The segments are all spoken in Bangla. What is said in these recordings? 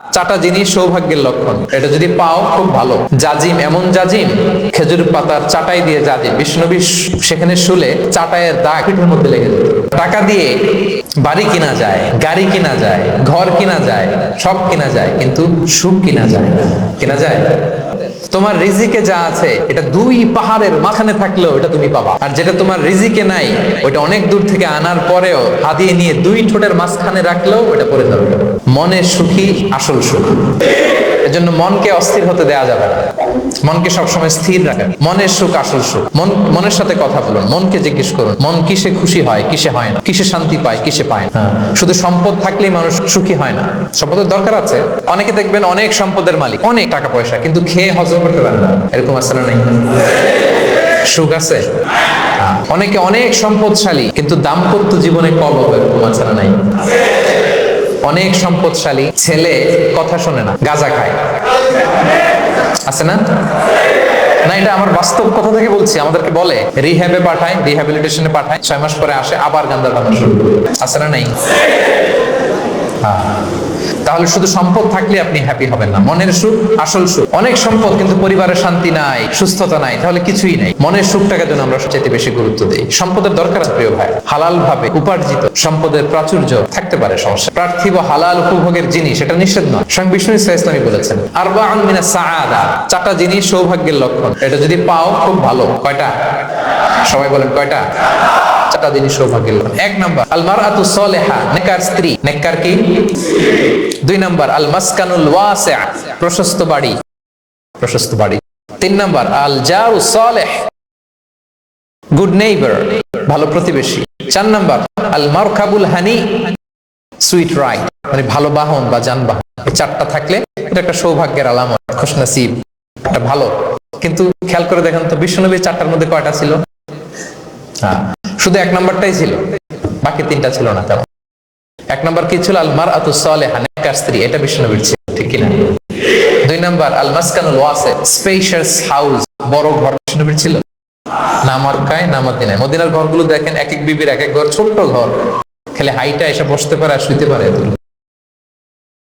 চাটা জিনিস সৌভাগ্যের লক্ষণ, এটা যদি পাও খুব ভালো। জাজিম, এমন জাজিম, খেজুর পাতার চাটাই দিয়ে জাজিম, বিষ্ণুনবী সেখানে শুলে চাটাইয়ের দাগ পিঠের মধ্যে লেগে যেত। টাকা দিয়ে বাড়ি কিনা যায়, গাড়ি কিনা যায়, ঘর কিনা যায়, সব কিনা যায়, কিন্তু সুখ কিনা যায় না। কিনা যায়? তোমার রিজিকে যা আছে এটা 2 পাহাড়ের মাঝখানে থাকলেও এটা তুমি পাবা, আর যেটা তোমার রিজিকে নাই ওইটা অনেক দূর থেকে আনার পরেও হাদিয়ে নিয়ে 2 ঠোঁটের মাঝখানে রাখলেও ওটা পড়ে যাবে। মনে সুখী আসল সুখ। এজন্য মনকে অস্থির হতে দেয়া যাবে না, মনকে সবসময় স্থির রাখেন। মনের সুখ আসল সুখ। মনের সাথে কথা বলুন, মনকে জিজ্ঞেস করুন মন কিসে খুশি হয়, কিসে হয় না, কিসে শান্তি পায়, কিসে পায় না। শুধু সম্পদ থাকলেই মানুষ সুখী হয় না, সম্পদের দরকার আছে। অনেকে দেখবেন অনেক সম্পদের মালিক, অনেক টাকা পয়সা, কিন্তু খেয়ে হজম করতে পারে না। এরকম আছে না? নাই? সুখ আছে? অনেকে অনেক সম্পদশালী, কিন্তু দাম্পত্য জীবনে কলহ। এরকম আছে না? নাই? অনেক সম্পদশালী ছেলে কথা শোনে না, গাঁজা খায়। আছে না? না, এটা আমার বাস্তব কথা থেকে বলছি। আমাদেরকে বলে রিহ্যাবে পাঠায়, রিহ্যাবিলিটেশনে পাঠায়, 6 মাস পরে আসে আবার গাঁজা খাওয়া শুরু করে। আছে না? নাই? তাহলে শুধু সম্পদ থাকলে আপনি হ্যাপি হবেন না। মনের সুখ আসল সুখ। অনেক সম্পদ কিন্তু পরিবারের শান্তি নাই, সুস্থতা নাই, তাহলে কিছুই নাই। মনের সুখটাকে যেন আমরা সবচেয়ে বেশি গুরুত্ব দিই। সম্পদের দরকার আছে প্রিয় ভাই, হালাল ভাবে উপার্জিত সম্পদের প্রাচুর্য থাকতে পারে, সমস্যা। পার্থিব হালাল উপভোগের জিনিস, এটা নিষেধ নয়। স্বয়ং বিষ্ণু ইসলামী বলেছেন আরবাউন মিনাস সাআদা, 4টা জিনিস সৌভাগ্যের লক্ষণ, এটা যদি পাও খুব ভালো। কয়টা? সবাই বলেন কয়টা? 4টা জিনিস সৌভাগ্যের লক্ষণ। 1 নাম্বার আল মারআতু সালিহা, নেককার স্ত্রী। নেককার কি? 2 নাম্বার আল মাসকানুল ওয়াসি', প্রশস্ত বাড়ি, প্রশস্ত বাড়ি। 3 নাম্বার আল জারু সালিহ, গুড নেইবার, ভালো প্রতিবেশী। 4 নাম্বার আল মারকাবুল হানি, সুইট রাইড, মানে ভালো বাহন বা যানবাহন। এই 4টা থাকলে এটা একটা সৌভাগ্যের আলামত, খুশনসিব, একটা ভালো। কিন্তু খেয়াল করে দেখেন তো বিশ্বনবীর 4টার মধ্যে কয়টা ছিল? শুধু 1 নাম্বারটাই ছিল, বাকি 3টা ছিল না। তেমন 1 নাম্বার কি ছিল? আল মারআতু সালিহা, নেককার স্ত্রী, এটা বিশ্বনবীর ছিল, ঠিক কি না? 2 নাম্বার আল মাসকানুল ওয়াসি', স্পেশিয়াস হাউস, বড় ঘর, বিশ্বনবীর ছিল না? মক্কায় না মদিনায়? মদিনার ঘরগুলো দেখেন, এক এক বিবির এক এক ঘর, ছোট্ট ঘর, খেলে হাইটা এসে বসতে পারে আর শুইতে পারে।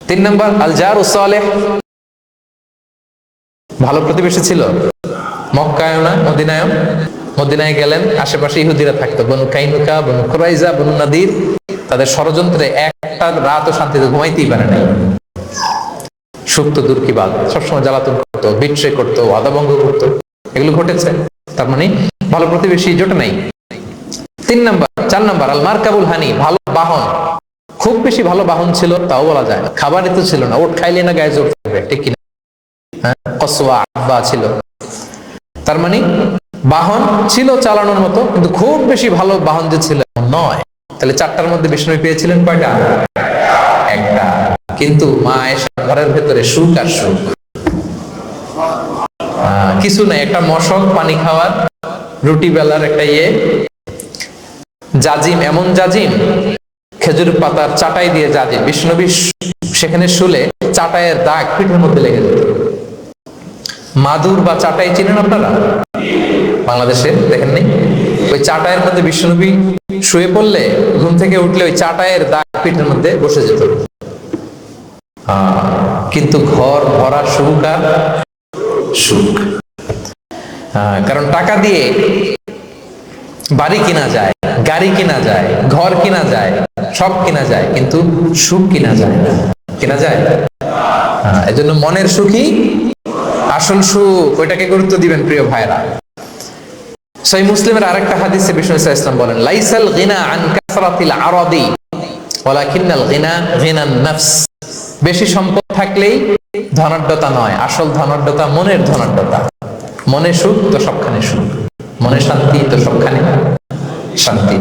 3 নাম্বার আল জারু সালিহ, ভালো প্রতিবেশী ছিল। মক্কায় না মদিনায়? মদিনায় গেলেন, আশেপাশে ইহুদিরা থাকতো, বনু কাইনুকা, বনু কুরাইজা, বনু নাদির। তাদের ষড়যন্ত্রে একটা রাতও শান্তিতে ঘুমাইতেই পারে নাই। সুখ তো দূর কি বাদ, সবসময় জ্বালাতন করতো, বিট্রে করতো, আদাভঙ্গ করতো, এগুলো ঘটেছে। তার মানে ভালো প্রতিবেশী জোটে নাই। 3 নাম্বার 4 নাম্বার আল মারকাবুল হানি, ভালো বাহন। খুব বেশি ভালো বাহন ছিল তাও বলা যায় না, খাবারই তো ছিল না, ওট খাইলে না গায়ে জোর থাকবে, ঠিক কিনা? কসওয়া আব্বা ছিল। তার মানে বাহন ছিল চালানোর মতো, কিন্তু খুব বেশি ভালো বাহন যে ছিল নয়। তাহলে 4টার মধ্যে বিষ্ণু পেয়েছিলেন কয়টা? 1টা। কিন্তু মা আয়েশা ঘরের ভেতরে সুখ আর সুখ, কিছু নাই। একটা মশক, পানি খাওয়ার, রুটি বেলার একটা জাজিম, এমন জাজিম, খেজুর পাতার চাটাই দিয়ে জাজিম, বিষ্ণুনবী সেখানে শুলে চাটাইয়ের দাগ পিঠের মধ্যে লেগে যেত। মাদুর বা চাটাই চিনেন আপনারা? বাংলাদেশে দেখেন নাই? ওই চাটাইয়ের মধ্যে বিষ্ণুনবী শুয়ে পড়লে, ঘুম থেকে উঠলে ওই চাটাইয়ের দাগ পিঠের মধ্যে বসে যেত। কিন্তু ঘর ভরা সুখ আর সুখ। কারণ টাকা দিয়ে বাড়ি কিনা যায়, গাড়ি কিনা যায়, ঘর কিনা যায়, সব কিনা যায়, কিন্তু সুখ কিনা যায় না। কিনা যায়? এজন্য মনের সুখই আসল সুখ, ওইটাকে গুরুত্ব দিবেন প্রিয় ভাইরা। সহিহ মুসলিমের আরেকটা হাদিসে বিষ্ণু ইসলাম বলেন লাইসাল গিনা আন কাসরাতিল আরাদি ওয়ালাকিন্নাল গিনা গিনান নফস। বেশি সম্পদ থাকলেই ধনাঢ্যতা নয়, আসল ধনাঢ্যতা মনের ধনাঢ্যতা। মনে সুখ তো সবখানে সুখ, মনে শান্তি তো সবখানে শান্তি।